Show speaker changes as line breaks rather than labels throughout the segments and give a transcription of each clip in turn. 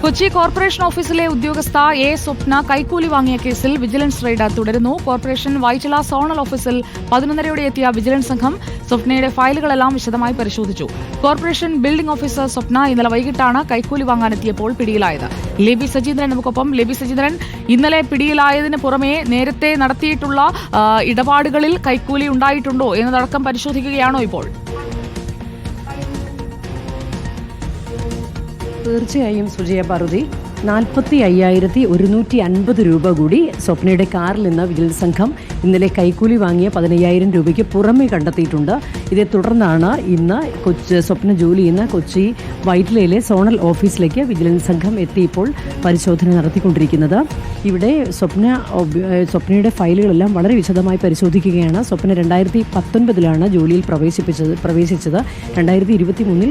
Kochi corporation ഓഫീസിലെ ഉദ്യോഗസ്ഥ A സ്വപ്ന കൈക്കൂലി വാങ്ങിയ കേസിൽ വിജിലൻസ് റെയ്ഡ് തുടരുന്നു. കോർപ്പറേഷൻ വൈറ്റില സോണൽ ഓഫീസിൽ 11:30 എത്തിയ വിജിലൻസ് സംഘം സ്വപ്നയുടെ ഫയലുകളെല്ലാം വിശദമായി പരിശോധിച്ചു. കോർപ്പറേഷൻ ബിൽഡിംഗ് ഓഫീസർ സ്വപ്ന ഇന്നലെ വൈകിട്ടാണ് കൈക്കൂലി വാങ്ങാനെത്തിയപ്പോൾ പിടിയിലായത്. ലെബി സജീന്ദ്രൻ നമുക്കൊപ്പം. ലെബി സജീന്ദ്രൻ, ഇന്നലെ പിടിയിലായതിന് പുറമെ നേരത്തെ നടത്തിയിട്ടുള്ള ഇടപാടുകളിൽ കൈക്കൂലി ഉണ്ടായിട്ടുണ്ടോ എന്നതടക്കം പരിശോധിക്കുകയാണോ ഇപ്പോൾ?
തീർച്ചയായും സുജയ പാർവതി, 45,150 രൂപ കൂടി സ്വപ്നയുടെ കാറിൽ നിന്ന് വിജിലൻസ് സംഘം ഇന്നലെ കൈക്കൂലി വാങ്ങിയ 15,000 രൂപയ്ക്ക് പുറമെ കണ്ടെത്തിയിട്ടുണ്ട്. ഇതേ തുടർന്നാണ് ഇന്ന് സ്വപ്ന ജോലി ചെയ്യുന്ന കൊച്ചി വൈറ്റിലയിലെ ഓഫീസിലേക്ക് വിജിലൻസ് സംഘം എത്തിയപ്പോൾ പരിശോധന നടത്തിക്കൊണ്ടിരിക്കുന്നത്. ഇവിടെ സ്വപ്നയുടെ ഫയലുകളെല്ലാം വളരെ വിശദമായി പരിശോധിക്കുകയാണ്. സ്വപ്ന 2019 ജോലിയിൽ പ്രവേശിച്ചത്. 2023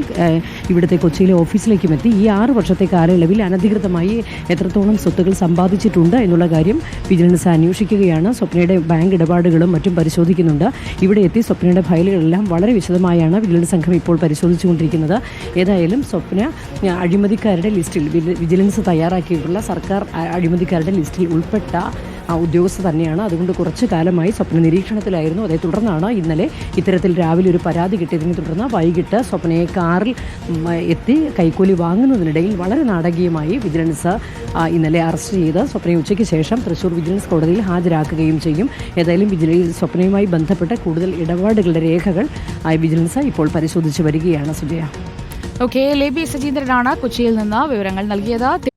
ഇവിടുത്തെ കൊച്ചിയിലെ ഓഫീസിലേക്കും എത്തി. ഈ 6 വർഷത്തെ കാലയളവിൽ അനധികൃതമായി എത്രത്തോളം സ്വത്തുകൾ സമ്പാദിച്ചിട്ടുണ്ട് എന്നുള്ള കാര്യം വിജിലൻസ് അന്വേഷിക്കുകയാണ്. സ്വപ്നയുടെ ബാങ്ക് ഇടപാടുകളും മറ്റും പരിശോധിക്കുന്നുണ്ട്. ഇവിടെ എത്തി സ്വപ്നയുടെ ഫയലുകളെല്ലാം വളരെ വിശദമായാണ് വിജിലൻസ് സംഘം ഇപ്പോൾ പരിശോധിച്ചുകൊണ്ടിരിക്കുന്നത്. ഏതായാലും സ്വപ്ന അഴിമതിക്കാരുടെ ലിസ്റ്റിൽ വിജിലൻസ് തയ്യാറാക്കിയിട്ടുള്ള സർക്കാർ അഴിമതിക്കാരുടെ ലിസ്റ്റിൽ ഉൾപ്പെട്ട ഉദ്യോഗസ്ഥ തന്നെയാണ്. അതുകൊണ്ട് കുറച്ചു കാലമായി സ്വപ്ന നിരീക്ഷണത്തിലായിരുന്നു. അതേ തുടർന്നാണ് ഇന്നലെ ഇത്തരത്തിൽ രാവിലെ ഒരു പരാതി കിട്ടിയതിനെ തുടർന്ന് വൈകിട്ട് സ്വപ്നയെ കാറിൽ എത്തി കൈക്കൂലി വാങ്ങുന്നതിനിടയിൽ വളരെ നാടകീയമായി വിജിലൻസ് ഇന്നലെ അറസ്റ്റ് ചെയ്ത് സ്വപ്നയെ ഉച്ചയ്ക്ക് ശേഷം തൃശൂർ വിജിലൻസ് കോടതിയിൽ ഹാജരാക്കുകയും ചെയ്യും. ഏതായാലും സ്വപ്നയുമായി ബന്ധപ്പെട്ട കൂടുതൽ ഇടപാടുകളുടെ രേഖകൾ വിജിലൻസ് ഇപ്പോൾ പരിശോധിച്ച് വരികയാണ്. സുജയ.
ലെബി സജീന്ദ്രനാണ് കൊച്ചിയിൽ നിന്ന് വിവരങ്ങൾ നൽകിയത്.